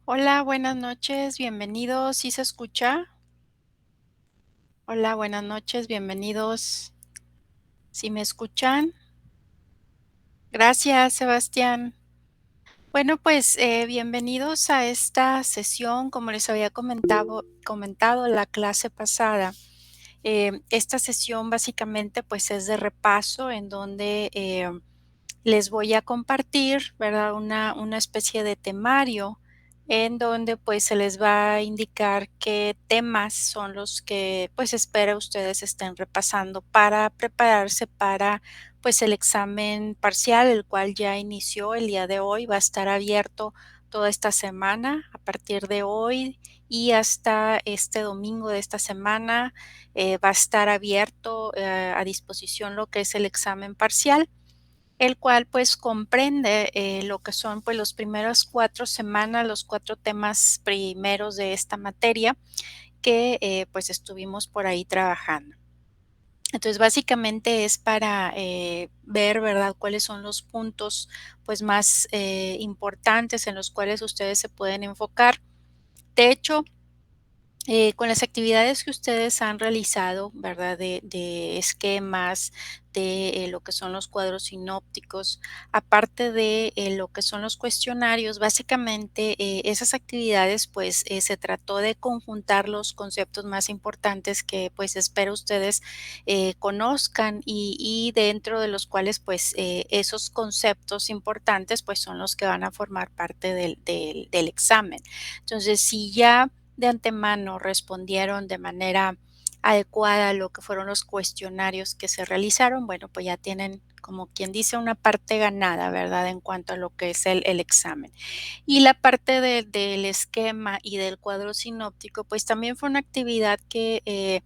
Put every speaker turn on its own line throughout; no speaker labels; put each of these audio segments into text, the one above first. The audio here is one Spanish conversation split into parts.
Hola, buenas noches, bienvenidos, ¿sí se escucha? Hola, buenas noches, bienvenidos, ¿sí me escuchan? Gracias, Sebastián. Bueno, pues, bienvenidos a esta sesión, como les había comentado la clase pasada. Esta sesión básicamente, pues, es de repaso en donde, les voy a compartir, ¿verdad? Una especie de temario en donde pues se les va a indicar qué temas son los que pues espera ustedes estén repasando para prepararse para pues el examen parcial, el cual ya inició el día de hoy, va a estar abierto toda esta semana, a partir de hoy y hasta este domingo de esta semana va a estar abierto a disposición lo que es el examen parcial, el cual pues comprende lo que son pues los primeros 4 semanas, los 4 temas primeros de esta materia que pues estuvimos por ahí trabajando. Entonces básicamente es para ver, ¿verdad?, cuáles son los puntos pues más importantes en los cuales ustedes se pueden enfocar. De hecho, con las actividades que ustedes han realizado, ¿verdad? De esquemas, de lo que son los cuadros sinópticos, aparte de lo que son los cuestionarios, básicamente esas actividades pues se trató de conjuntar los conceptos más importantes que pues espero ustedes conozcan y dentro de los cuales pues esos conceptos importantes pues son los que van a formar parte del examen. Entonces, si ya de antemano respondieron de manera adecuada a lo que fueron los cuestionarios que se realizaron, bueno, pues ya tienen, como quien dice, una parte ganada, ¿verdad? En cuanto a lo que es el examen. Y la parte del esquema y del cuadro sinóptico, pues también fue una actividad que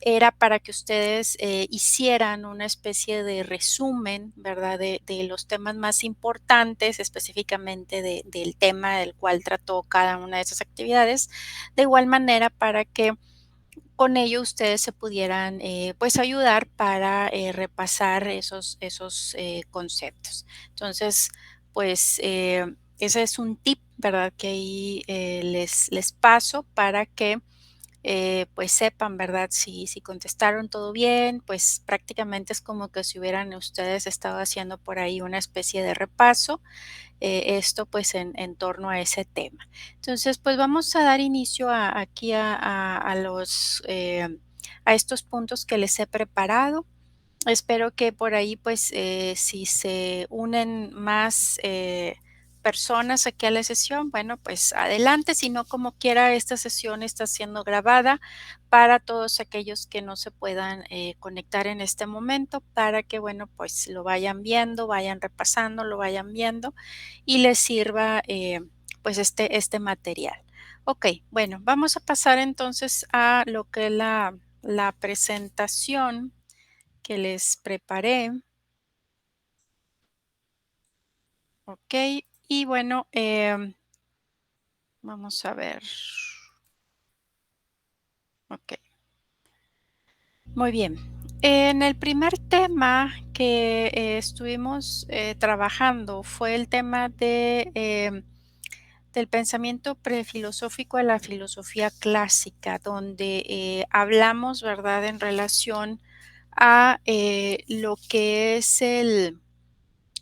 era para que ustedes hicieran una especie de resumen, ¿verdad? De los temas más importantes, específicamente del tema del cual trató cada una de esas actividades, de igual manera para que con ello ustedes se pudieran pues ayudar para repasar esos conceptos. Entonces, pues ese es un tip, ¿verdad? Que ahí les paso para que pues sepan, ¿verdad? Si contestaron todo bien, pues prácticamente es como que si hubieran ustedes estado haciendo por ahí una especie de repaso, esto pues en torno a ese tema. Entonces, pues vamos a dar inicio aquí a los, a estos puntos que les he preparado. Espero que por ahí, pues, si se unen más personas aquí a la sesión, bueno, pues adelante, si no, como quiera, esta sesión está siendo grabada para todos aquellos que no se puedan conectar en este momento, para que, bueno, pues lo vayan viendo, vayan repasando, lo vayan viendo y les sirva, pues, este material. Ok, bueno, vamos a pasar entonces a lo que es la presentación que les preparé, ¿ok? Y bueno, vamos a ver. Ok, muy bien. En el primer tema que estuvimos trabajando fue el tema del pensamiento prefilosófico a la filosofía clásica, donde hablamos, ¿verdad?, en relación a lo que es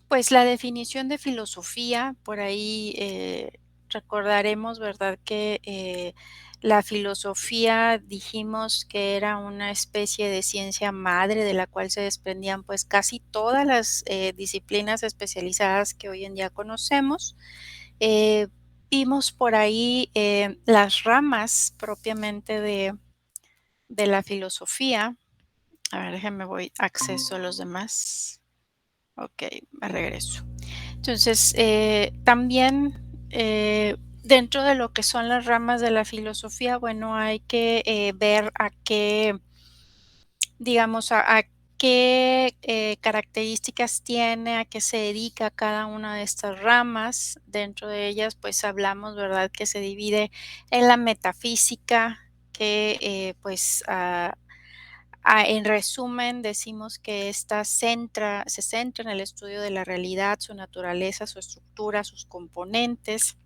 pues la definición de filosofía, por ahí recordaremos, ¿verdad?, que la filosofía dijimos que era una especie de ciencia madre de la cual se desprendían pues casi todas las disciplinas especializadas que hoy en día conocemos. Eh, Vimos por ahí las ramas propiamente de la filosofía. A ver, déjenme voy acceso a los demás. Ok, me regreso. Entonces, también dentro de lo que son las ramas de la filosofía, bueno, hay que ver a qué, digamos, a qué características tiene, a qué se dedica cada una de estas ramas. Dentro de ellas, pues hablamos, ¿verdad?, que se divide en la metafísica, que pues en resumen, decimos que esta se centra en el estudio de la realidad, su naturaleza, su estructura, sus componentes.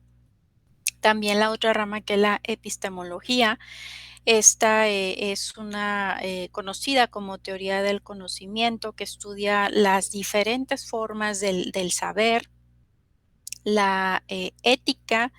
También la otra rama que es la epistemología, esta es una conocida como teoría del conocimiento que estudia las diferentes formas del saber, la ética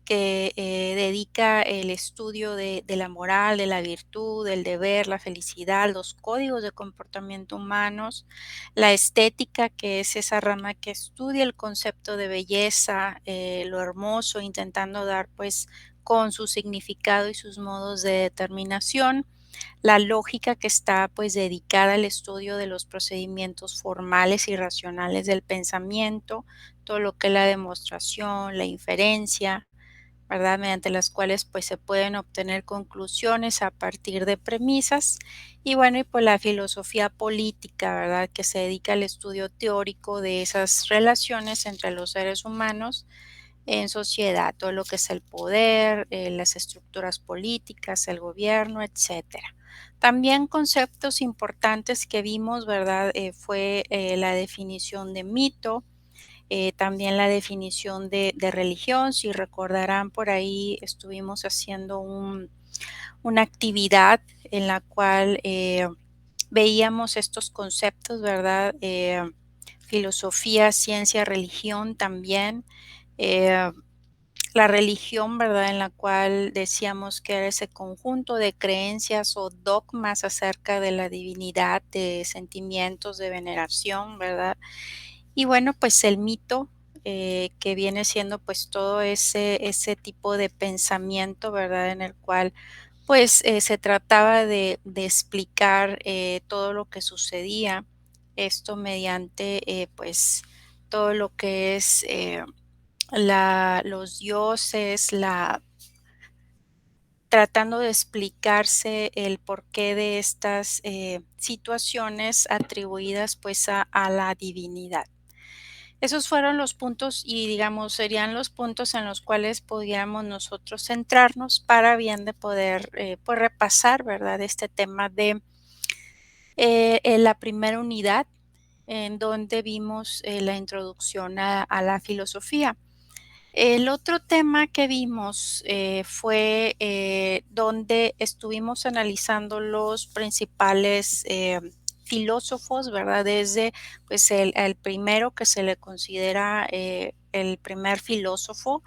que dedica el estudio de la moral, de la virtud, del deber, la felicidad, los códigos de comportamiento humanos, la estética, que es esa rama que estudia el concepto de belleza, lo hermoso, intentando dar pues con su significado y sus modos de determinación, la lógica que está pues dedicada al estudio de los procedimientos formales y racionales del pensamiento, todo lo que es la demostración, la inferencia, ¿verdad? Mediante las cuales pues se pueden obtener conclusiones a partir de premisas. Y bueno, y pues la filosofía política, ¿verdad? Que se dedica al estudio teórico de esas relaciones entre los seres humanos en sociedad, todo lo que es el poder, las estructuras políticas, el gobierno, etcétera. También conceptos importantes que vimos, ¿verdad? Fue la definición de mito, también la definición de religión. Si recordarán, por ahí estuvimos haciendo una actividad en la cual veíamos estos conceptos, ¿verdad? Filosofía, ciencia, religión también. eh, la religión, ¿verdad? En la cual decíamos que era ese conjunto de creencias o dogmas acerca de la divinidad, de sentimientos de veneración, ¿verdad? Y bueno, pues el mito, que viene siendo pues todo ese tipo de pensamiento, ¿verdad? En el cual pues se trataba de explicar todo lo que sucedía, esto mediante pues todo lo que es los dioses, tratando de explicarse el porqué de estas situaciones atribuidas pues a la divinidad. Esos fueron los puntos y digamos serían los puntos en los cuales podríamos nosotros centrarnos para bien de poder pues repasar, ¿verdad? Este tema de en la primera unidad en donde vimos la introducción a la filosofía. El otro tema que vimos fue donde estuvimos analizando los principales filósofos, ¿verdad? Desde pues el primero que se le considera el primer filósofo,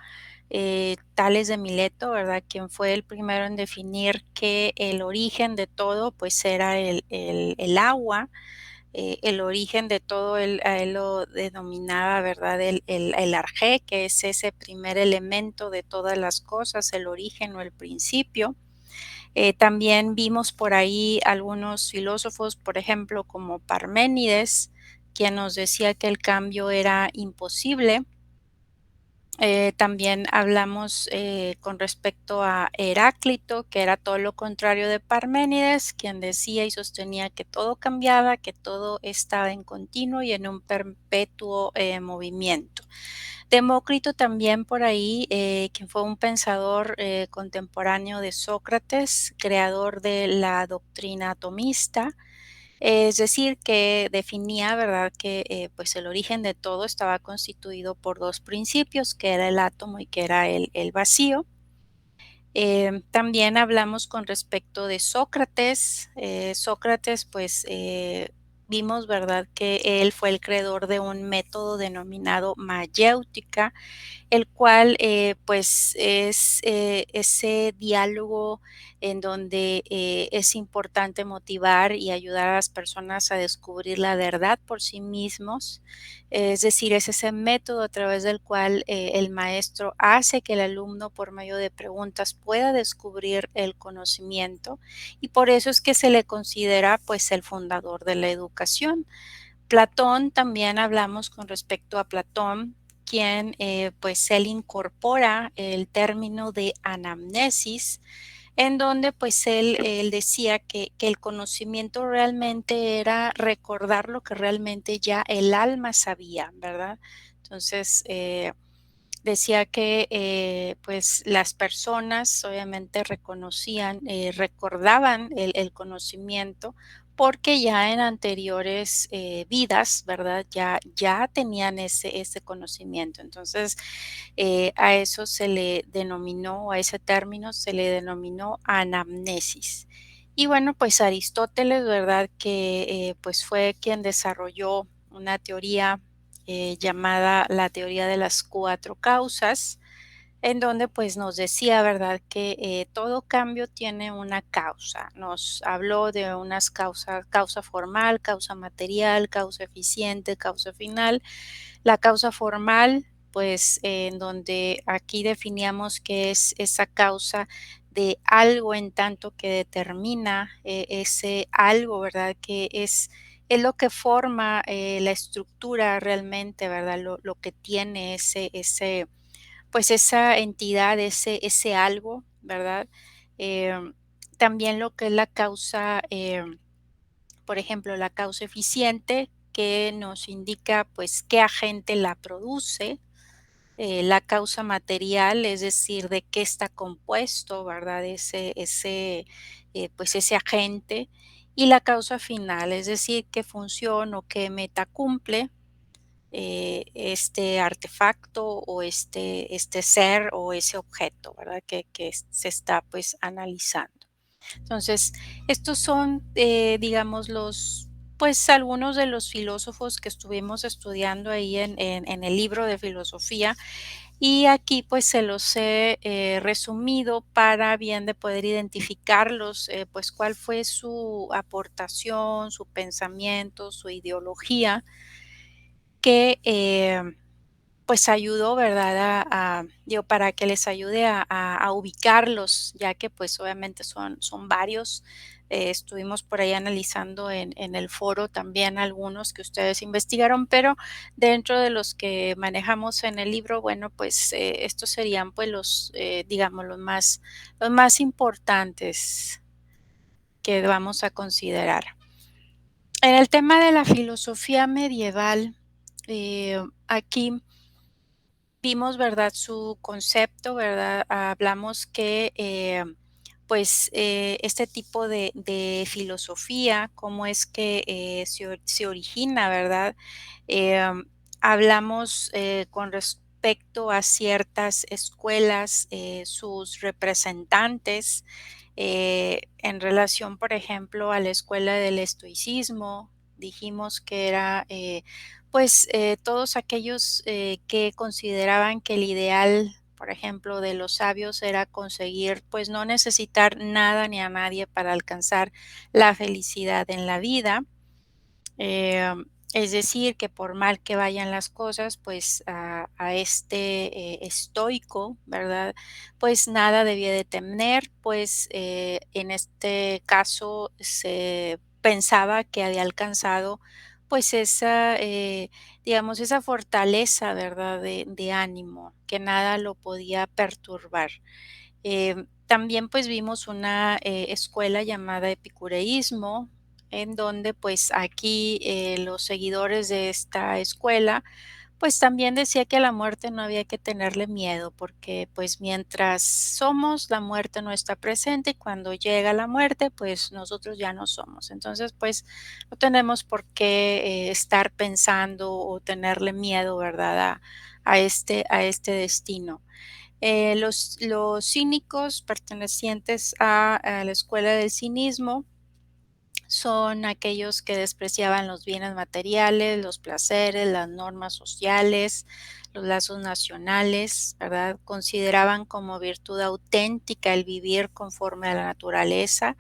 Tales de Mileto, ¿verdad? Quien fue el primero en definir que el origen de todo pues era el agua, el origen de todo, a él lo denominaba, ¿verdad? El arjé, que es ese primer elemento de todas las cosas, el origen o el principio. También vimos por ahí algunos filósofos, por ejemplo, como Parménides, quien nos decía que el cambio era imposible. También hablamos con respecto a Heráclito, que era todo lo contrario de Parménides, quien decía y sostenía que todo cambiaba, que todo estaba en continuo y en un perpetuo movimiento. Demócrito también por ahí, quien fue un pensador contemporáneo de Sócrates, creador de la doctrina atomista, es decir, que definía, ¿verdad?, que pues el origen de todo estaba constituido por dos principios, que era el átomo y que era el vacío. También hablamos con respecto de Sócrates. Sócrates, pues vimos, ¿verdad?, que él fue el creador de un método denominado mayéutica, el cual pues es ese diálogo en donde es importante motivar y ayudar a las personas a descubrir la verdad por sí mismos. Es decir, es ese método a través del cual el maestro hace que el alumno por medio de preguntas pueda descubrir el conocimiento y por eso es que se le considera pues el fundador de la educación. Platón, también hablamos con respecto a Platón, quien pues él incorpora el término de anamnesis, en donde pues él decía que el conocimiento realmente era recordar lo que realmente ya el alma sabía, ¿verdad? Entonces, decía que pues las personas obviamente reconocían, recordaban el conocimiento porque ya en anteriores, vidas, ¿verdad? Ya tenían ese conocimiento. Entonces, a eso se le denominó, a ese término se le denominó anamnesis. Y bueno, pues Aristóteles, ¿verdad? Que, pues fue quien desarrolló una teoría, llamada la teoría de las 4 causas, en donde pues nos decía, ¿verdad?, que todo cambio tiene una causa. Nos habló de unas causas, causa formal, causa material, causa eficiente, causa final. La causa formal, pues en donde aquí definíamos que es esa causa de algo en tanto que determina ese algo, ¿verdad? Que es lo que forma la estructura realmente, ¿verdad? Lo que tiene pues esa entidad, ese algo, ¿verdad? Em, También lo que es la causa, por ejemplo, la causa eficiente, que nos indica, pues, qué agente la produce, la causa material, es decir, de qué está compuesto, ¿verdad? Pues, ese agente, y la causa final, es decir, qué función o qué meta cumple, este artefacto o este ser o ese objeto, ¿verdad? Que se está, pues, analizando. Entonces, estos son, digamos, pues, algunos de los filósofos que estuvimos estudiando ahí en el libro de filosofía, y aquí, pues, se los he, resumido para bien de poder identificarlos, pues, cuál fue su aportación, su pensamiento, su ideología, que, pues ayudó, ¿verdad? Digo, para que les ayude a ubicarlos, ya que pues obviamente son varios. Estuvimos por ahí analizando en el foro también algunos que ustedes investigaron, pero dentro de los que manejamos en el libro, bueno, pues estos serían pues digamos, los más importantes que vamos a considerar. En el tema de la filosofía medieval, aquí vimos, ¿verdad?, su concepto, ¿verdad? Hablamos que, pues, este tipo de filosofía, cómo es que, se origina, ¿verdad? Hablamos, con respecto a ciertas escuelas, sus representantes, en relación, por ejemplo, a la escuela del estoicismo, dijimos que era, pues, todos aquellos, que consideraban que el ideal, por ejemplo, de los sabios era conseguir, pues, no necesitar nada ni a nadie para alcanzar la felicidad en la vida. Es decir, que por mal que vayan las cosas, pues a este estoico, ¿verdad? Pues nada debía de temer, pues en este caso se pensaba que había alcanzado pues esa, digamos, esa fortaleza, ¿verdad? De ánimo, que nada lo podía perturbar. También, pues, vimos una, escuela llamada epicureísmo, en donde, pues, aquí, los seguidores de esta escuela, pues, también decía que a la muerte no había que tenerle miedo, porque, pues, mientras somos, la muerte no está presente, y cuando llega la muerte, pues, nosotros ya no somos. Entonces, pues, no tenemos por qué, estar pensando o tenerle miedo, ¿verdad?, a este destino. Los cínicos pertenecientes a la escuela del cinismo son aquellos que despreciaban los bienes materiales, los placeres, las normas sociales, los lazos nacionales, ¿verdad? Consideraban como virtud auténtica el vivir conforme a la naturaleza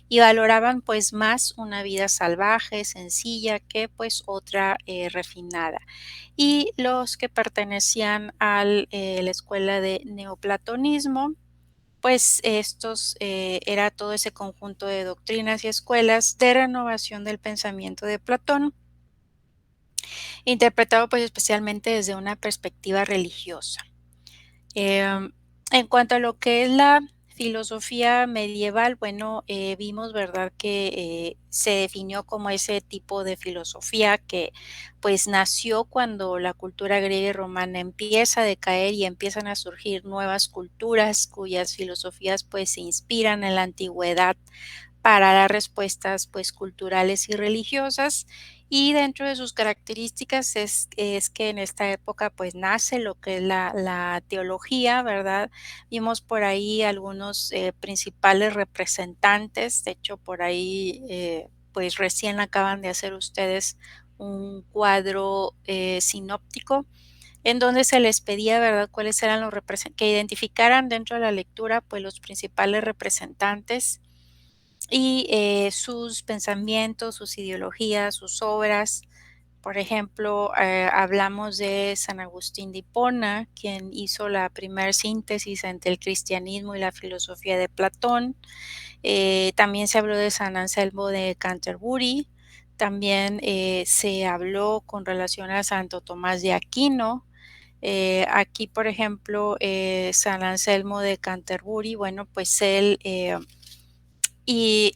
y valoraban pues más una vida salvaje, sencilla, que pues otra refinada. Y los que pertenecían a la escuela de neoplatonismo, pues estos era todo ese conjunto de doctrinas y escuelas de renovación del pensamiento de Platón, interpretado pues especialmente desde una perspectiva religiosa. En cuanto a lo que es la filosofía medieval, bueno, vimos, ¿verdad?, que se definió como ese tipo de filosofía que pues nació cuando la cultura griega y romana empieza a decaer y empiezan a surgir nuevas culturas cuyas filosofías pues se inspiran en la antigüedad para las respuestas, pues, culturales y religiosas. Y dentro de sus características es que en esta época, pues, nace lo que es la teología, ¿verdad? Vimos por ahí algunos, principales representantes, de hecho, por ahí, pues, recién acaban de hacer ustedes un cuadro, sinóptico, en donde se les pedía, ¿verdad?, cuáles eran los represen que identificaran dentro de la lectura, pues, los principales representantes y, sus pensamientos, sus ideologías, sus obras. Por ejemplo, hablamos de San Agustín de Hipona, quien hizo la primer síntesis entre el cristianismo y la filosofía de Platón. También se habló de San Anselmo de Canterbury. También, se habló con relación a Santo Tomás de Aquino. Aquí, por ejemplo, San Anselmo de Canterbury, bueno, pues él, y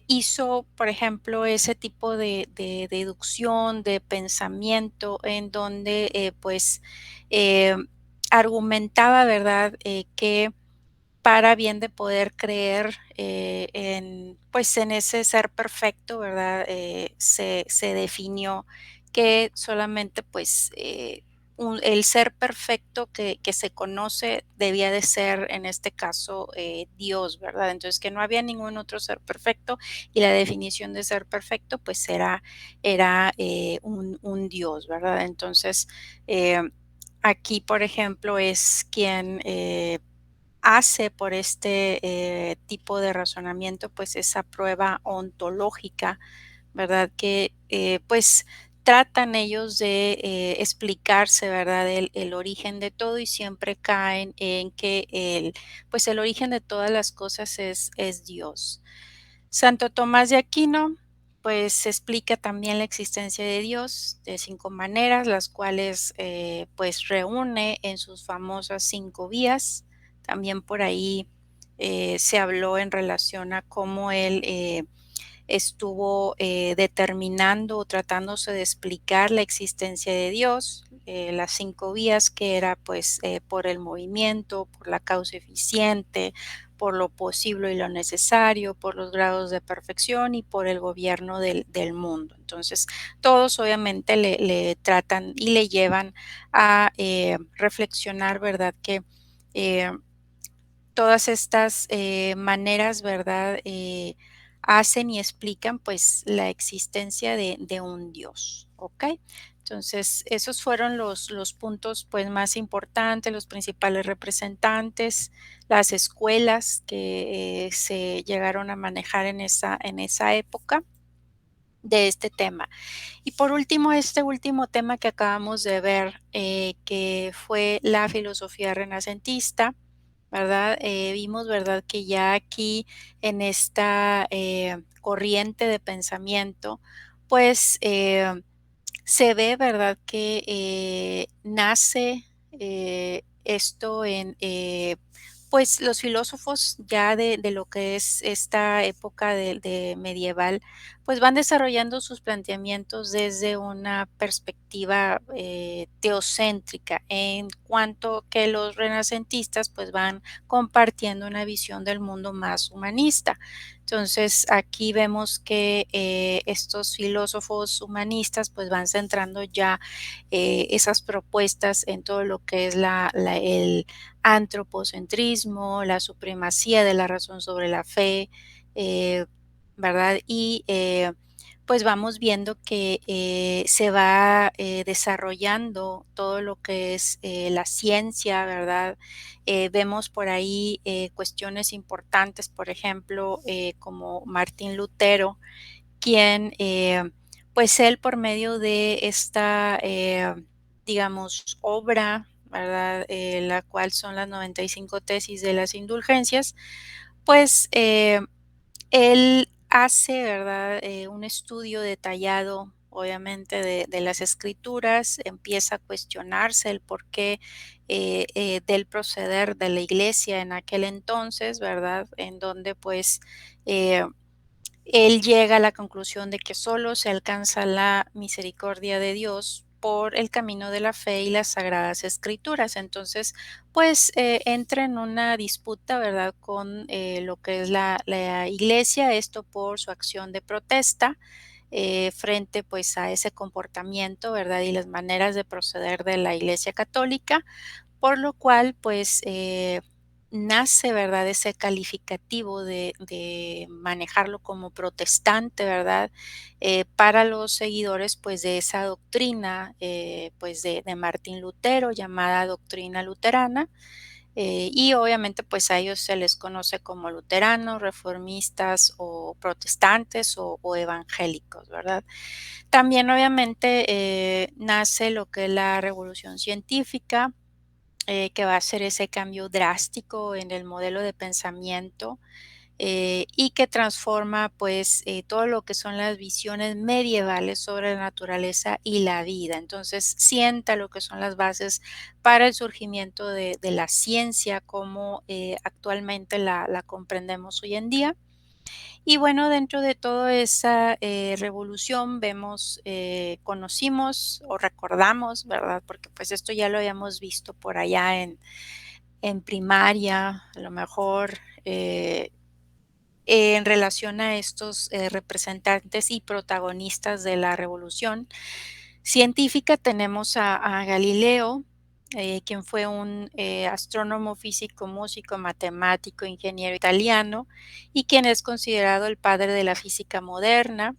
hizo, por ejemplo, ese tipo de deducción, de pensamiento, en donde, pues, eh, argumentaba, ¿verdad?, que para bien de poder creer, en, pues, en ese ser perfecto, ¿verdad? Se definió que solamente, pues, el ser perfecto que se conoce debía de ser, en este caso, Dios, ¿verdad? Entonces, que no había ningún otro ser perfecto, y la definición de ser perfecto, pues, era, un Dios, ¿verdad? Entonces, aquí, por ejemplo, es quien, hace por este, tipo de razonamiento, pues, esa prueba ontológica, ¿verdad? Que, pues, tratan ellos de, explicarse, ¿verdad? El origen de todo, y siempre caen en que pues, el origen de todas las cosas es Dios. Santo Tomás de Aquino, pues, explica también la existencia de Dios de 5 maneras, las cuales, pues, reúne en sus famosas 5 vías. También por ahí, se habló en relación a cómo él, estuvo, determinando o tratándose de explicar la existencia de Dios, las 5 vías que era, pues, por el movimiento, por la causa eficiente, por lo posible y lo necesario, por los grados de perfección y por el gobierno del mundo. Entonces, todos obviamente le tratan y le llevan a, reflexionar, ¿verdad? Que, eh, todas estas, maneras, ¿verdad? Hacen y explican, pues, la existencia de un Dios, ¿ok? Entonces, esos fueron los puntos, pues, más importantes, los principales representantes, las escuelas que, se llegaron a manejar en esa época de este tema. Y por último, este último tema que acabamos de ver, que fue la filosofía renacentista, ¿verdad? Vimos, ¿verdad?, que ya aquí en esta, corriente de pensamiento, pues, se ve, ¿verdad?, que, nace, esto en, pues, los filósofos ya de lo que es esta época de medieval, pues, van desarrollando sus planteamientos desde una perspectiva, teocéntrica, en cuanto que los renacentistas, pues, van compartiendo una visión del mundo más humanista. Entonces, aquí vemos que, estos filósofos humanistas, pues, van centrando ya, esas propuestas en todo lo que es el antropocentrismo, la supremacía de la razón sobre la fe, eh, ¿verdad? Y, pues, vamos viendo que, se va, desarrollando todo lo que es, la ciencia, ¿verdad? Vemos por ahí, cuestiones importantes, por ejemplo, como Martín Lutero, quien, pues, él por medio de esta, digamos, obra, ¿verdad? La cual son las 95 tesis de las indulgencias, pues, él hace, ¿verdad?, un estudio detallado, obviamente, de las Escrituras, empieza a cuestionarse el porqué, del proceder de la Iglesia en aquel entonces, ¿verdad?, en donde, pues, eh, él llega a la conclusión de que solo se alcanza la misericordia de Dios por el camino de la fe y las sagradas escrituras. Entonces, pues entra en una disputa, ¿verdad?, con lo que es la iglesia, esto por su acción de protesta frente pues a ese comportamiento, ¿verdad? Y las maneras de proceder de la Iglesia Católica, por lo cual pues nace, ¿verdad? Ese calificativo de manejarlo como protestante, ¿verdad? Para los seguidores pues de esa doctrina pues de Martín Lutero llamada doctrina luterana y obviamente, pues, a ellos se les conoce como luteranos, reformistas o protestantes o evangélicos, ¿verdad? También, obviamente, nace lo que es la revolución científica, que va a ser ese cambio drástico en el modelo de pensamiento, y que transforma, pues, todo lo que son las visiones medievales sobre la naturaleza y la vida. Entonces, sienta lo que son las bases para el surgimiento de la ciencia como, actualmente la comprendemos hoy en día. Y bueno, dentro de toda esa, revolución vemos, conocimos o recordamos, ¿verdad? Porque, pues, esto ya lo habíamos visto por allá en primaria, a lo mejor, en relación a estos, representantes y protagonistas de la revolución científica, tenemos a Galileo, quien fue un, astrónomo, físico, músico, matemático, ingeniero italiano, y quien es considerado el padre de la física moderna.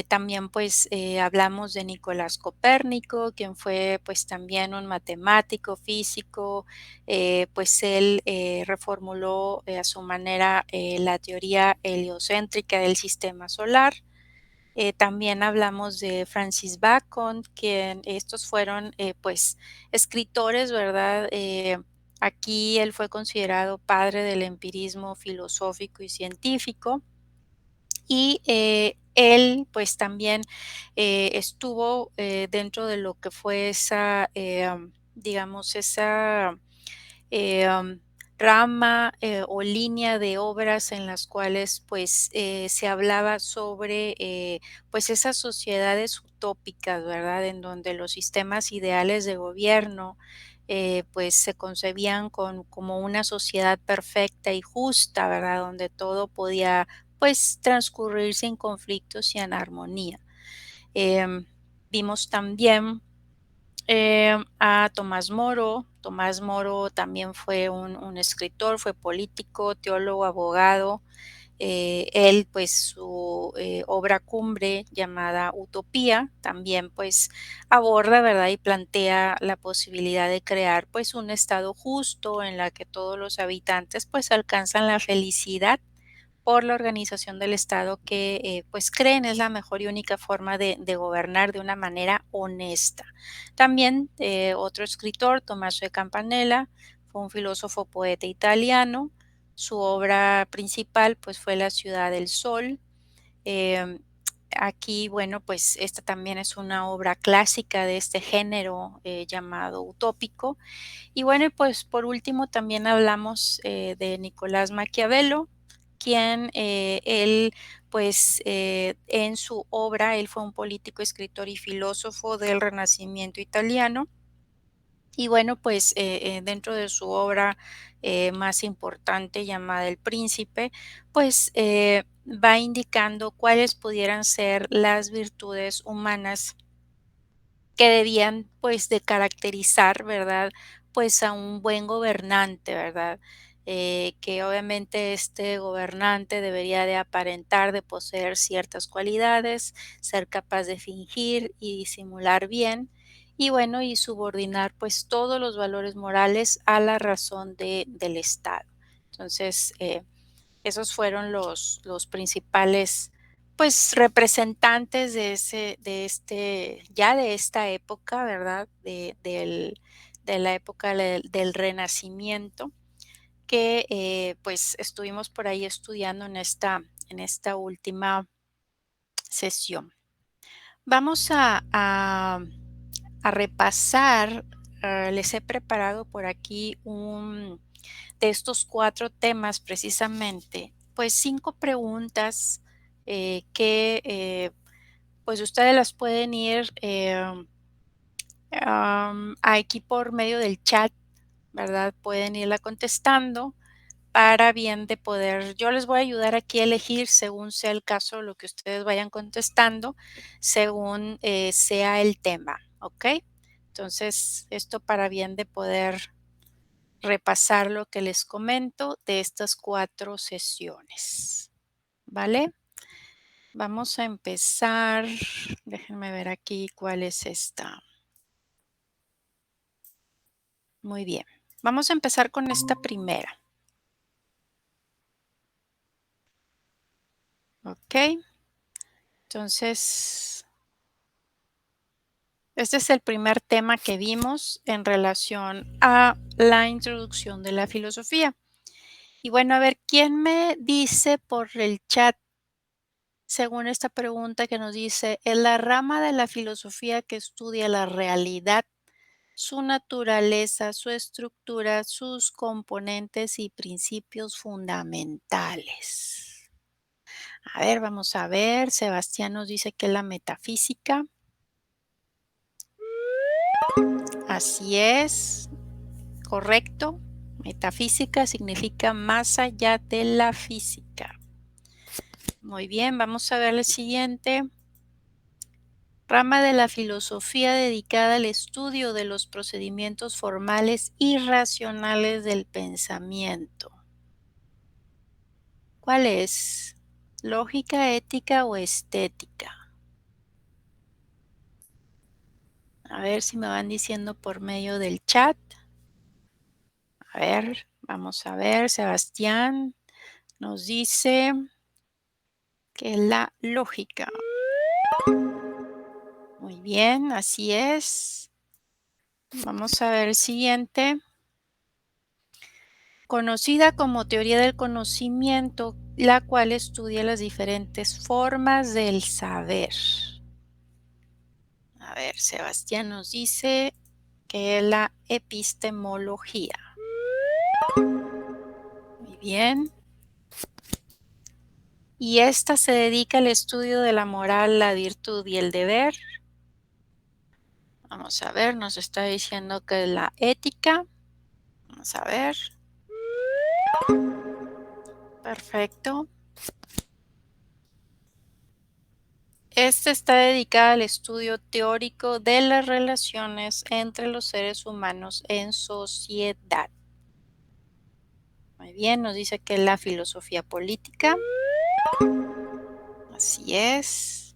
También, pues, hablamos de Nicolás Copérnico, quien fue, pues, también un matemático, físico, pues, él, reformuló, a su manera, la teoría heliocéntrica del sistema solar. También hablamos de Francis Bacon, quien estos fueron, pues, escritores, ¿verdad? Aquí él fue considerado padre del empirismo filosófico y científico. Y, él, pues, también, estuvo, dentro de lo que fue esa, digamos, esa, rama, o línea de obras en las cuales, pues, se hablaba sobre, pues, esas sociedades utópicas, ¿verdad? En donde los sistemas ideales de gobierno, pues, se concebían como una sociedad perfecta y justa, ¿verdad? Donde todo podía, pues, transcurrir sin conflictos y en armonía. Em, Vimos también a Tomás Moro. Tomás Moro también fue un escritor, fue político, teólogo, abogado. Él, pues, su, obra cumbre llamada Utopía también, pues, aborda, ¿verdad? Y plantea la posibilidad de crear, pues, un estado justo en la que todos los habitantes, pues, alcanzan la felicidad por la organización del Estado que, pues, creen es la mejor y única forma de gobernar de una manera honesta. También, otro escritor, Tommaso de Campanella, fue un filósofo, poeta italiano. Su obra principal, pues, fue La ciudad del sol. Em, Aquí, bueno, pues, esta también es una obra clásica de este género, llamado utópico. Y bueno, y pues por último también hablamos de Nicolás Maquiavelo, quien él, pues en su obra, él fue un político, escritor y filósofo del Renacimiento italiano. Y bueno, pues dentro de su obra más importante llamada El Príncipe, pues va indicando cuáles pudieran ser las virtudes humanas que debían, pues, de caracterizar, ¿verdad? Pues, a un buen gobernante, ¿verdad? Que obviamente este gobernante debería de aparentar de poseer ciertas cualidades, ser capaz de fingir y disimular bien, y bueno, y subordinar, pues, todos los valores morales a la razón del Estado. Entonces, esos fueron los principales, pues, representantes de esta época, ¿verdad? De la época del Renacimiento, que, pues, estuvimos por ahí estudiando en esta última sesión. Vamos a repasar, les he preparado por aquí de estos 4 temas precisamente, pues 5 preguntas, que, pues ustedes las pueden ir, Aquí por medio del chat, ¿verdad? Pueden irla contestando para bien de poder yo les voy a ayudar aquí a elegir según sea el caso, lo que ustedes vayan contestando, según, sea el tema, ¿ok? Entonces, esto para bien de poder repasar lo que les comento de estas 4 sesiones, ¿vale? Vamos a empezar, déjenme ver aquí cuál es esta. Muy bien, vamos a empezar con esta primera. ¿Ok? Entonces, este es el primer tema que vimos en relación a la introducción de la filosofía. Y bueno, a ver, ¿quién me dice por el chat, según esta pregunta que nos dice, en la rama de la filosofía que estudia la realidad, su naturaleza, su estructura, sus componentes y principios fundamentales? A ver, vamos a ver. Sebastián nos dice que es la metafísica. Así es, correcto. Metafísica significa más allá de la física. Muy bien, vamos a ver el siguiente. Rama de la filosofía dedicada al estudio de los procedimientos formales y racionales del pensamiento. ¿Cuál es? ¿Lógica, ética o estética? A ver si me van diciendo por medio del chat. A ver, vamos a ver. Sebastián nos dice que es la lógica. Muy bien, así es. Vamos a ver el siguiente. Conocida como teoría del conocimiento, la cual estudia las diferentes formas del saber. A ver, Sebastián nos dice que es la epistemología. Muy bien. Y esta se dedica al estudio de la moral, la virtud y el deber. Vamos a ver, nos está diciendo que es la ética. Vamos a ver. Perfecto. Esta está dedicada al estudio teórico de las relaciones entre los seres humanos en sociedad. Muy bien, nos dice que es la filosofía política. Así es.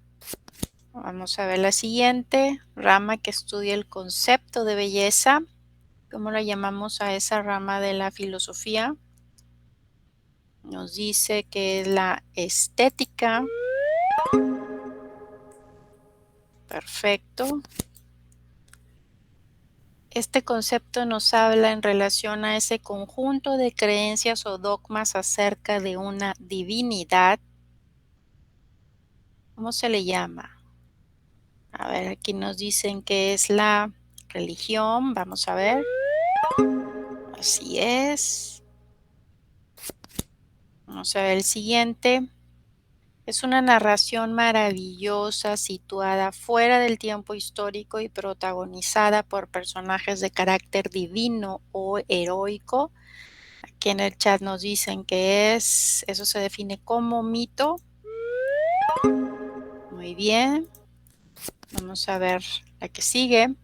Vamos a ver la siguiente rama que estudia el concepto de belleza. ¿Cómo la llamamos a esa rama de la filosofía? Nos dice que es la estética. Perfecto. Este concepto nos habla en relación a ese conjunto de creencias o dogmas acerca de una divinidad. ¿Cómo se le llama? A ver, aquí nos dicen que es la religión. Vamos a ver. Así es. Vamos a ver el siguiente. Es una narración maravillosa situada fuera del tiempo histórico y protagonizada por personajes de carácter divino o heroico. Aquí en el chat nos dicen que eso se define como mito. Muy bien. Vamos a ver la que sigue.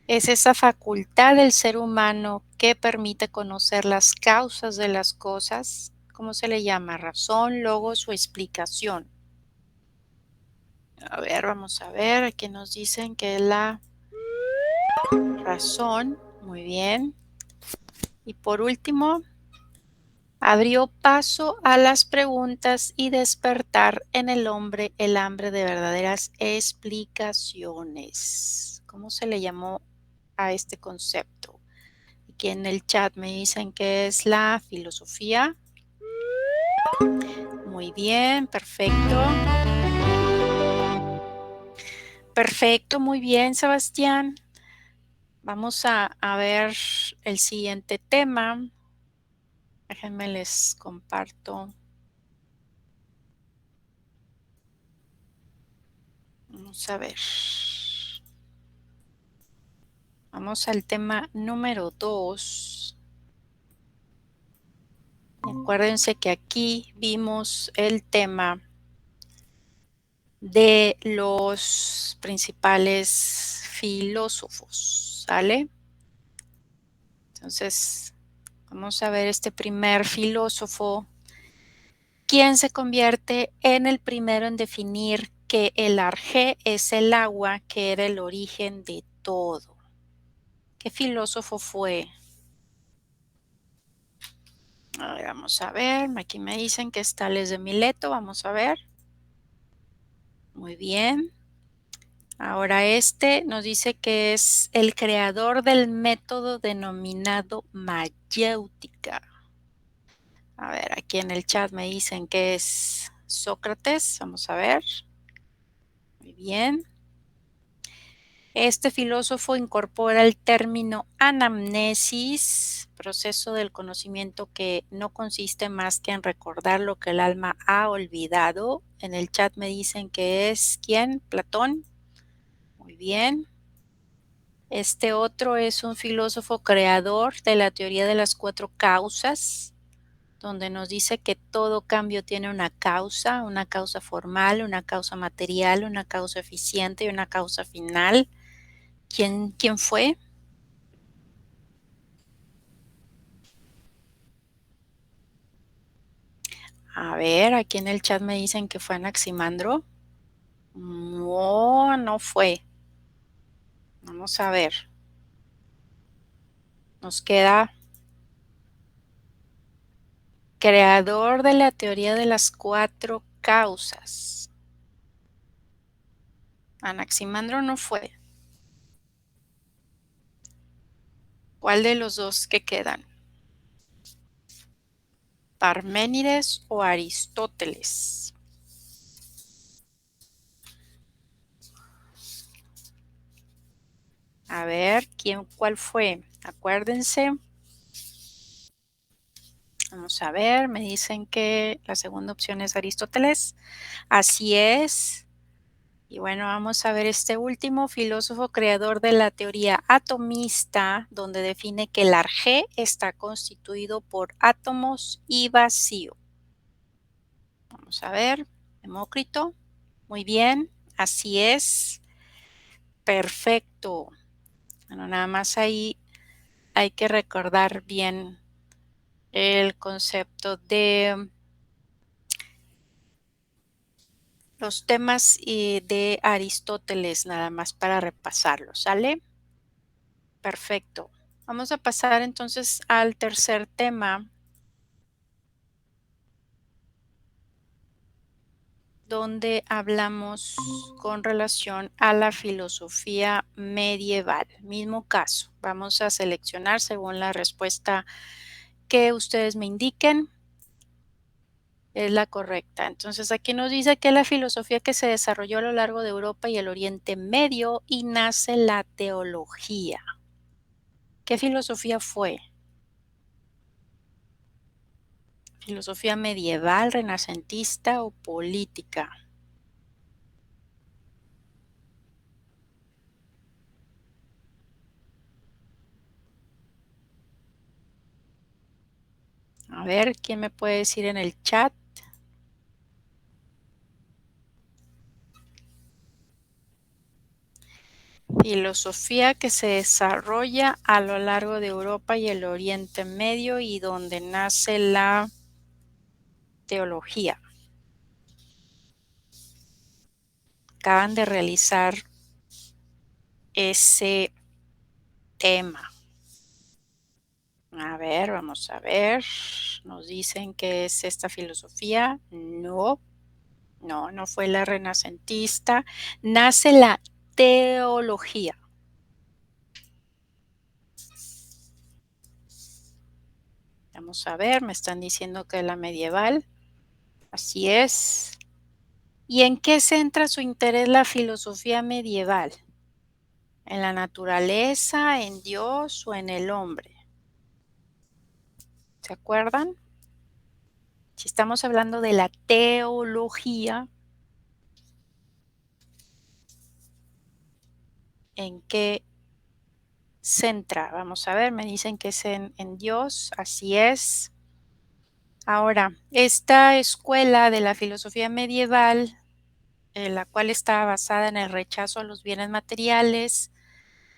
Es esa facultad del ser humano que permite conocer las causas de las cosas. ¿Cómo se le llama? Razón, logos o explicación. A ver, vamos a ver. Aquí nos dicen que es la razón. Muy bien. Y por último, abrió paso a las preguntas y despertar en el hombre el hambre de verdaderas explicaciones. ¿Cómo se le llamó a este concepto? Aquí en el chat me dicen que es la filosofía. Muy bien, perfecto. Perfecto, muy bien, Sebastián. Vamos a ver el siguiente tema. Déjenme les comparto. Vamos a ver. Vamos al tema número 2. Acuérdense que aquí vimos el tema de los principales filósofos, ¿sale? Entonces, vamos a ver este primer filósofo, quien se convierte en el primero en definir que el arjé es el agua que era el origen de todo. ¿Qué filósofo fue? A ver, vamos a ver, aquí me dicen que es Tales de Mileto, vamos a ver. Muy bien. Ahora este nos dice que es el creador del método denominado mayéutica. A ver, aquí en el chat me dicen que es Sócrates, vamos a ver. Muy bien. Este filósofo incorpora el término anamnesis, proceso del conocimiento que no consiste más que en recordar lo que el alma ha olvidado. En el chat me dicen que es ¿quién? Platón. Muy bien. Este otro es un filósofo creador de la teoría de las cuatro causas, donde nos dice que todo cambio tiene una causa formal, una causa material, una causa eficiente y una causa final. ¿Quién fue? A ver, aquí en el chat me dicen que fue Anaximandro. No, no fue. Vamos a ver. Nos queda creador de la teoría de las cuatro causas. Anaximandro no fue. ¿Cuál de los dos que quedan? ¿Parménides o Aristóteles? A ver, ¿cuál fue? Acuérdense. Vamos a ver, me dicen que la segunda opción es Aristóteles. Así es. Y bueno, vamos a ver este último filósofo creador de la teoría atomista, donde define que el arjé está constituido por átomos y vacío. Vamos a ver, Demócrito. Muy bien, así es. Perfecto. Bueno, nada más ahí hay que recordar bien el concepto de los temas de Aristóteles, nada más para repasarlo, ¿sale? Perfecto. Vamos a pasar entonces al tercer tema, donde hablamos con relación a la filosofía medieval. Mismo caso, vamos a seleccionar según la respuesta que ustedes me indiquen. Es la correcta. Entonces aquí nos dice que la filosofía que se desarrolló a lo largo de Europa y el Oriente Medio y nace la teología. ¿Qué filosofía fue? ¿Filosofía medieval, renacentista o política? A ver, ¿quién me puede decir en el chat? Filosofía que se desarrolla a lo largo de Europa y el Oriente Medio y donde nace la teología. Acaban de realizar ese tema. A ver, vamos a ver. Nos dicen que es esta filosofía. No, no fue la renacentista. Nace la teología. Vamos a ver, me están diciendo que es la medieval. Así es. ¿Y en qué centra su interés la filosofía medieval? ¿En la naturaleza, en Dios o en el hombre? ¿Se acuerdan? Si estamos hablando de la teología, ¿en qué centra. Vamos a ver, me dicen que es en Dios, así es. Ahora, esta escuela de la filosofía medieval, la cual estaba basada en el rechazo a los bienes materiales,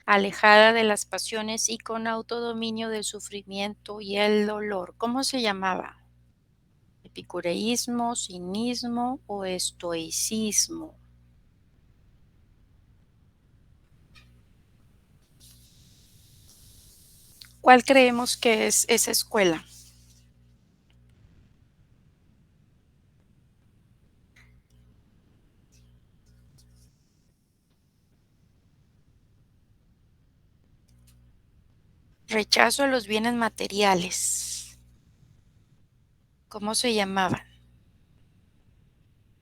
alejada de las pasiones y con autodominio del sufrimiento y el dolor. ¿Cómo se llamaba? ¿Epicureísmo, cinismo o estoicismo? ¿Cuál creemos que es esa escuela? Rechazo a los bienes materiales. ¿Cómo se llamaban?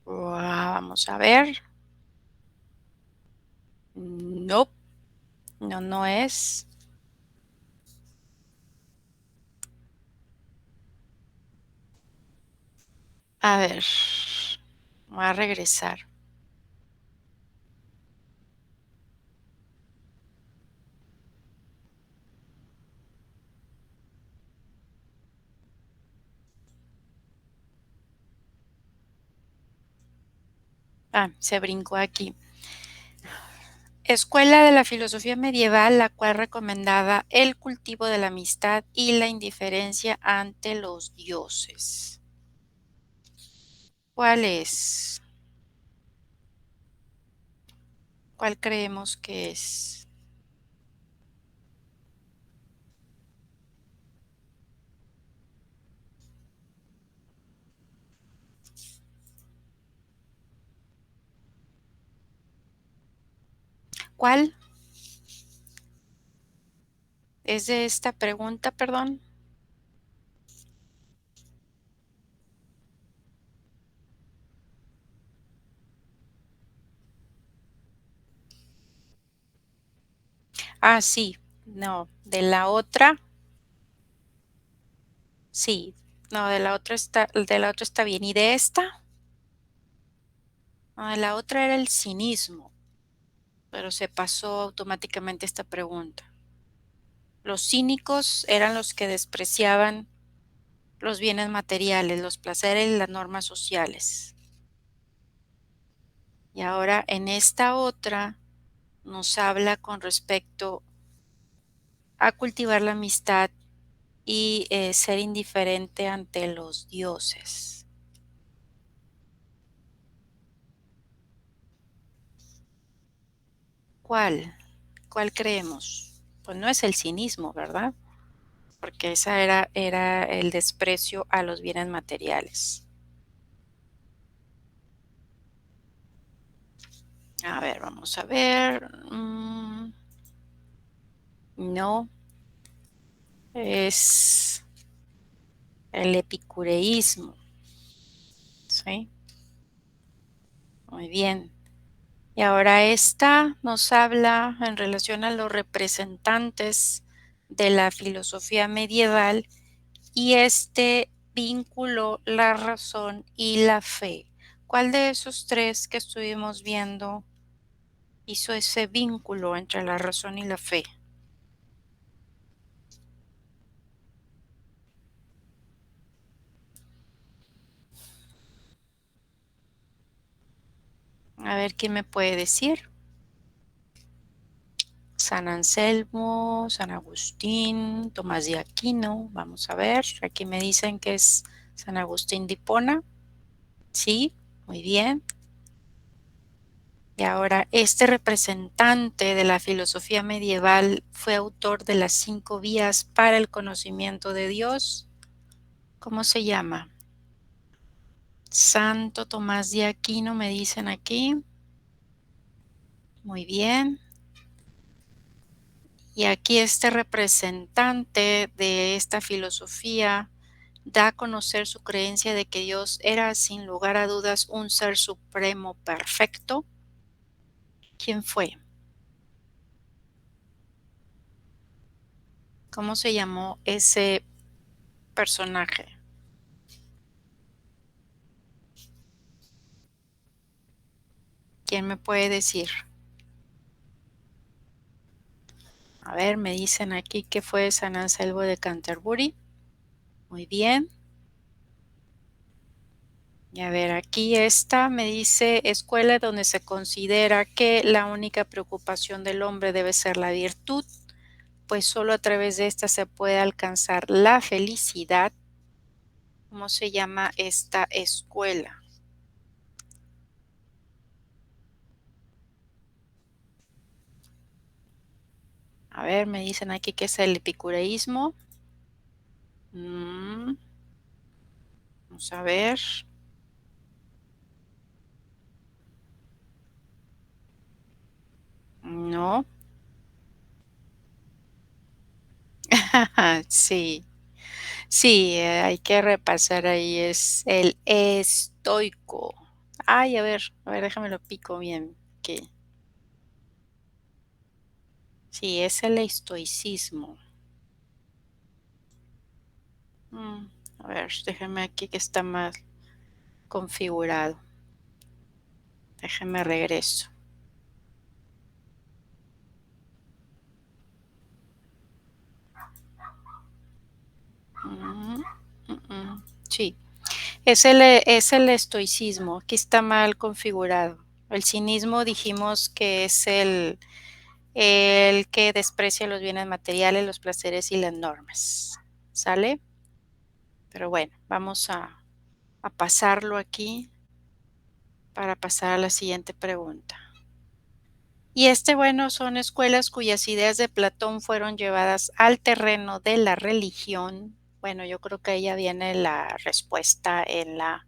Vamos a ver. No, no, no es. A ver, voy a regresar. Se brincó aquí. Escuela de la filosofía medieval, la cual recomendaba el cultivo de la amistad y la indiferencia ante los dioses. ¿Cuál es? ¿Cuál creemos que es? ¿Cuál es de esta pregunta, perdón? Sí, no, de la otra, sí, no, de la otra está bien. ¿Y de esta? No, de la otra era el cinismo, pero se pasó automáticamente esta pregunta. Los cínicos eran los que despreciaban los bienes materiales, los placeres y las normas sociales. Y ahora en esta otra nos habla con respecto a cultivar la amistad y ser indiferente ante los dioses. ¿Cuál? ¿Cuál creemos? Pues no es el cinismo, ¿verdad? Porque esa era el desprecio a los bienes materiales. A ver, vamos a ver. No, es el epicureísmo. ¿Sí? Muy bien. Y ahora esta nos habla en relación a los representantes de la filosofía medieval y este vínculo, la razón y la fe. ¿Cuál de esos tres que estuvimos viendo hizo ese vínculo entre la razón y la fe? A ver quién me puede decir. San Anselmo, San Agustín, Tomás de Aquino. Vamos a ver. Aquí me dicen que es San Agustín de Hipona. Sí, muy bien. Y ahora, este representante de la filosofía medieval fue autor de las 5 vías para el conocimiento de Dios. ¿Cómo se llama? Santo Tomás de Aquino, me dicen aquí. Muy bien. Y aquí este representante de esta filosofía da a conocer su creencia de que Dios era sin lugar a dudas un ser supremo perfecto. ¿Quién fue? ¿Cómo se llamó ese personaje? ¿Quién me puede decir? A ver, me dicen aquí que fue San Anselmo de Canterbury. Muy bien. Y a ver, aquí esta me dice escuela donde se considera que la única preocupación del hombre debe ser la virtud, pues solo a través de esta se puede alcanzar la felicidad. ¿Cómo se llama esta escuela? A ver, me dicen aquí que es el epicureísmo. Mm, vamos a ver. No. Sí, sí, hay que repasar ahí, es el estoico. Ay, a ver, déjame lo pico bien, que sí, es el estoicismo. Mm, a ver, déjame aquí que está mal configurado. Déjame regreso. Mm, sí, es el estoicismo, aquí está mal configurado. El cinismo dijimos que es el que desprecia los bienes materiales, los placeres y las normas. ¿Sale? Pero bueno, vamos a pasarlo aquí para pasar a la siguiente pregunta. Y bueno, son escuelas cuyas ideas de Platón fueron llevadas al terreno de la religión. Bueno, yo creo que ahí ya viene la respuesta en la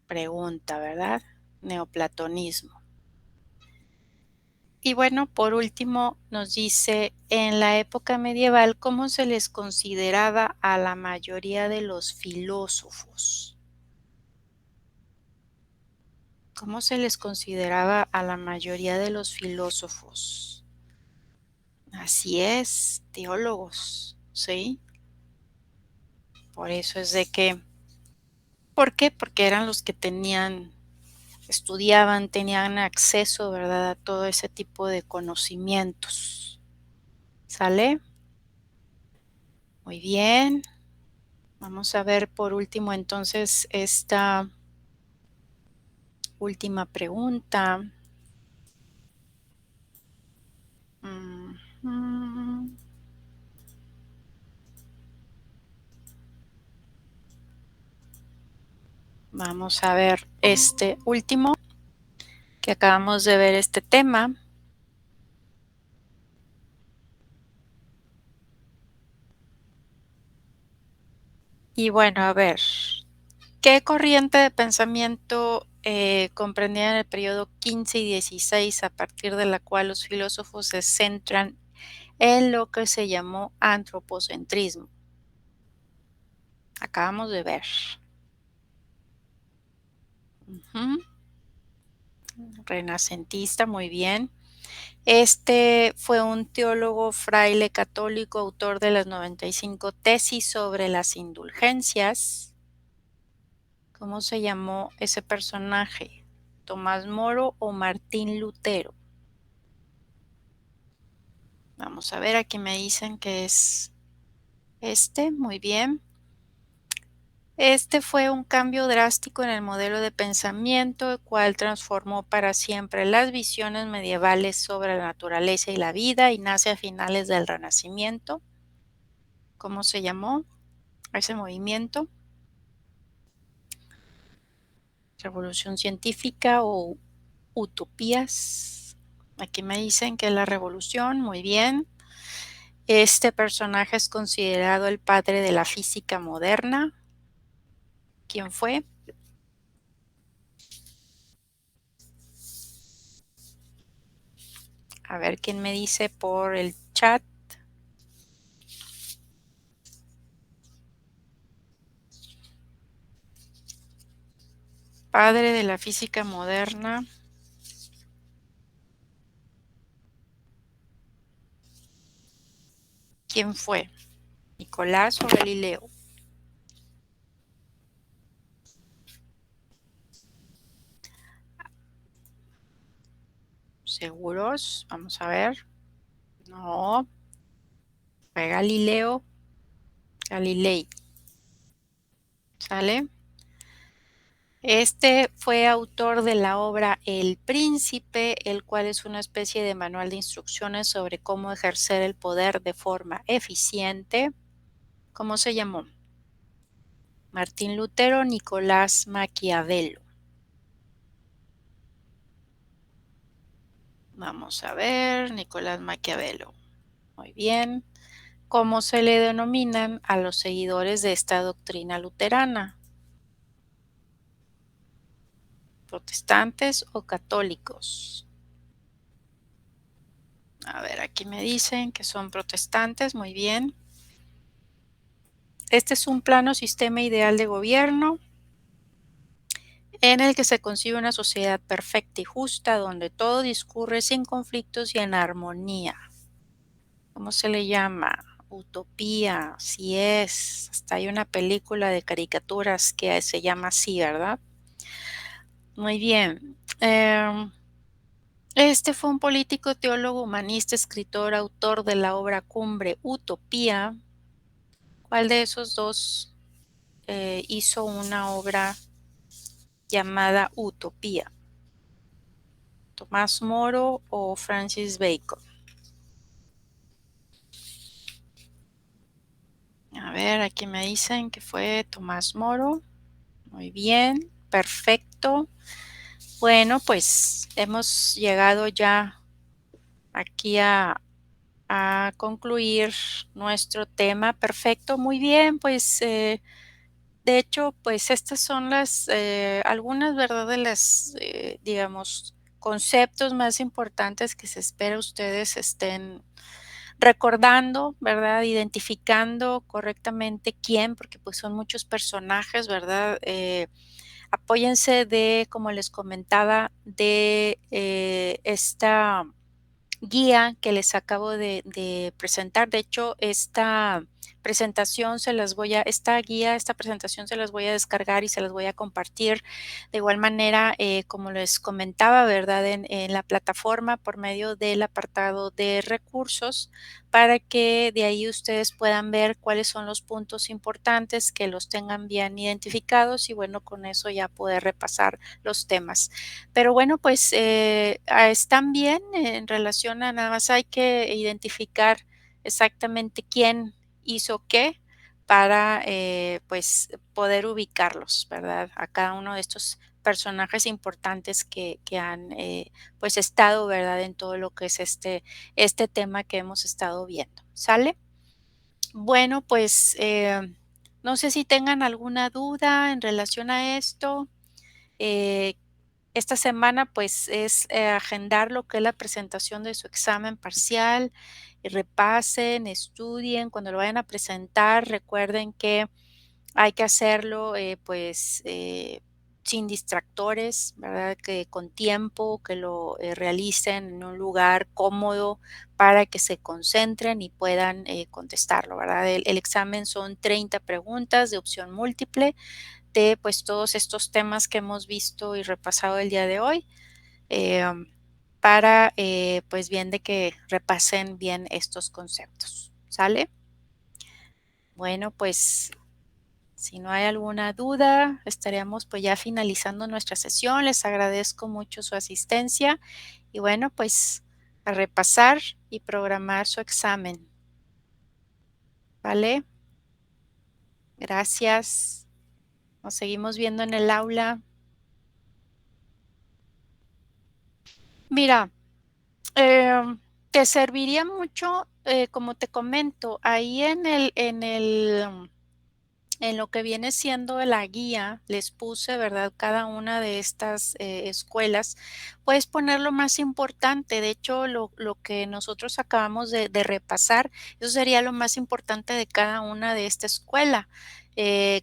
pregunta, ¿verdad? Neoplatonismo. Y bueno, por último, nos dice, en la época medieval, ¿cómo se les consideraba a la mayoría de los filósofos? ¿Cómo se les consideraba a la mayoría de los filósofos? Así es, teólogos, ¿sí? Por eso es de que, ¿por qué? Porque eran los que estudiaban, tenían acceso, ¿verdad? A todo ese tipo de conocimientos. ¿Sale? Muy bien. Vamos a ver por último entonces esta última pregunta. Ujú. Vamos a ver este último que acabamos de ver este tema. Y bueno, a ver, ¿qué corriente de pensamiento comprendía en el periodo 15 y 16 a partir de la cual los filósofos se centran en lo que se llamó antropocentrismo? Acabamos de ver. Ujú. Renacentista, muy bien. Este fue un teólogo fraile católico, autor de las 95 tesis sobre las indulgencias. ¿Cómo se llamó ese personaje? ¿Tomás Moro o Martín Lutero? Vamos a ver, aquí me dicen que es muy bien. Este fue un cambio drástico en el modelo de pensamiento, el cual transformó para siempre las visiones medievales sobre la naturaleza y la vida y nace a finales del Renacimiento. ¿Cómo se llamó a ese movimiento? Revolución científica o utopías. Aquí me dicen que es la revolución, muy bien. Este personaje es considerado el padre de la física moderna. ¿Quién fue? A ver quién me dice por el chat. Padre de la física moderna. ¿Quién fue? ¿Nicolás o Galileo? ¿Seguros? Vamos a ver. No, fue Galileo Galilei, ¿sale? Este fue autor de la obra El Príncipe, el cual es una especie de manual de instrucciones sobre cómo ejercer el poder de forma eficiente. ¿Cómo se llamó? Martín Lutero, Nicolás Maquiavelo. Vamos a ver, Nicolás Maquiavelo. Muy bien. ¿Cómo se le denominan a los seguidores de esta doctrina luterana? ¿Protestantes o católicos? A ver, aquí me dicen que son protestantes, muy bien. Este es un plano sistema ideal de gobierno en el que se concibe una sociedad perfecta y justa donde todo discurre sin conflictos y en armonía. ¿Cómo se le llama? Utopía, sí es. Hasta hay una película de caricaturas que se llama así, ¿verdad? Muy bien. Este fue un político, teólogo, humanista, escritor, autor de la obra cumbre Utopía. ¿Cuál de esos dos hizo una obra llamada Utopía? ¿Tomás Moro o Francis Bacon? A ver, aquí me dicen que fue Tomás Moro. Muy bien, perfecto. Bueno, pues hemos llegado ya aquí a concluir nuestro tema. Perfecto, muy bien, pues de hecho, pues estas son las algunas, ¿verdad? De las, digamos, conceptos más importantes que se espera ustedes estén recordando, ¿verdad? Identificando correctamente quién, porque pues son muchos personajes, ¿verdad? Apóyense de, como les comentaba, de esta guía que les acabo de presentar. De hecho, esta guía, esta presentación se las voy a descargar y se las voy a compartir de igual manera, como les comentaba, ¿verdad? En la plataforma por medio del apartado de recursos para que de ahí ustedes puedan ver cuáles son los puntos importantes, que los tengan bien identificados y bueno, con eso ya poder repasar los temas. Pero bueno, pues están bien en relación a nada más hay que identificar exactamente quién hizo qué para pues poder ubicarlos, ¿verdad? A cada uno de estos personajes importantes que han pues estado, ¿verdad? En todo lo que es este tema que hemos estado viendo. ¿Sale? Bueno, pues no sé si tengan alguna duda en relación a esto. Eh, esta semana, pues, es, agendar lo que es la presentación de su examen parcial, y repasen, estudien, cuando lo vayan a presentar, recuerden que hay que hacerlo, pues, sin distractores, ¿verdad? Que con tiempo, que lo, realicen en un lugar cómodo para que se concentren y puedan, contestarlo, ¿verdad? El examen son 30 preguntas de opción múltiple de, pues, todos estos temas que hemos visto y repasado el día de hoy, em, para, pues, bien de que repasen bien estos conceptos, ¿sale? Bueno, pues, si no hay alguna duda, estaríamos, pues, ya finalizando nuestra sesión. Les agradezco mucho su asistencia y, bueno, pues, a repasar y programar su examen, ¿vale? Gracias. Nos seguimos viendo en el aula. Mira, te serviría mucho, como te comento, ahí en lo que viene siendo la guía, les puse, ¿verdad? Cada una de estas, escuelas, puedes poner lo más importante. De hecho, lo que nosotros acabamos de repasar, eso sería lo más importante de cada una de esta escuela.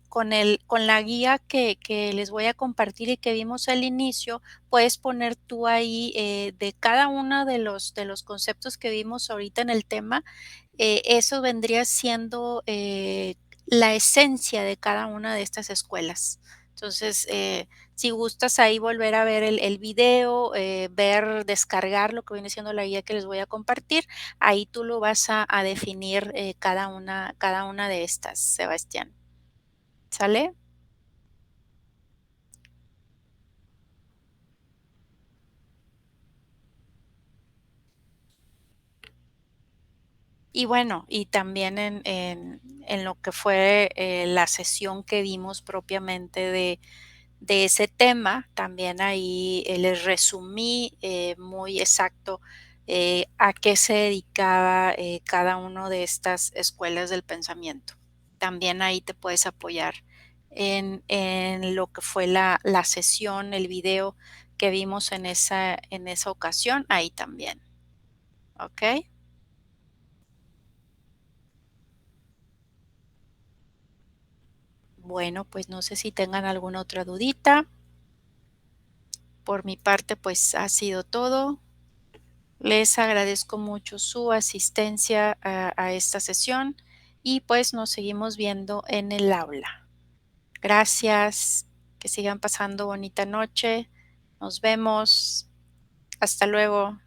Con la guía que les voy a compartir y que vimos al inicio, puedes poner tú ahí, de cada uno de los conceptos que vimos ahorita en el tema, eso vendría siendo, la esencia de cada una de estas escuelas. Entonces, si gustas ahí volver a ver el video, descargar lo que viene siendo la guía que les voy a compartir, ahí tú lo vas a definir, cada una de estas, Sebastián, ¿sale? Y bueno, y también en lo que fue, la sesión que vimos propiamente de ese tema, también ahí, les resumí, muy exacto, a qué se dedicaba, cada uno de estas escuelas del pensamiento. También ahí te puedes apoyar en lo que fue la sesión, el video que vimos en esa ocasión, ahí también, ¿okey? Bueno, pues no sé si tengan alguna otra dudita. Por mi parte, pues ha sido todo. Les agradezco mucho su asistencia a esta sesión y pues nos seguimos viendo en el aula. Gracias, que sigan pasando bonita noche. Nos vemos. Hasta luego.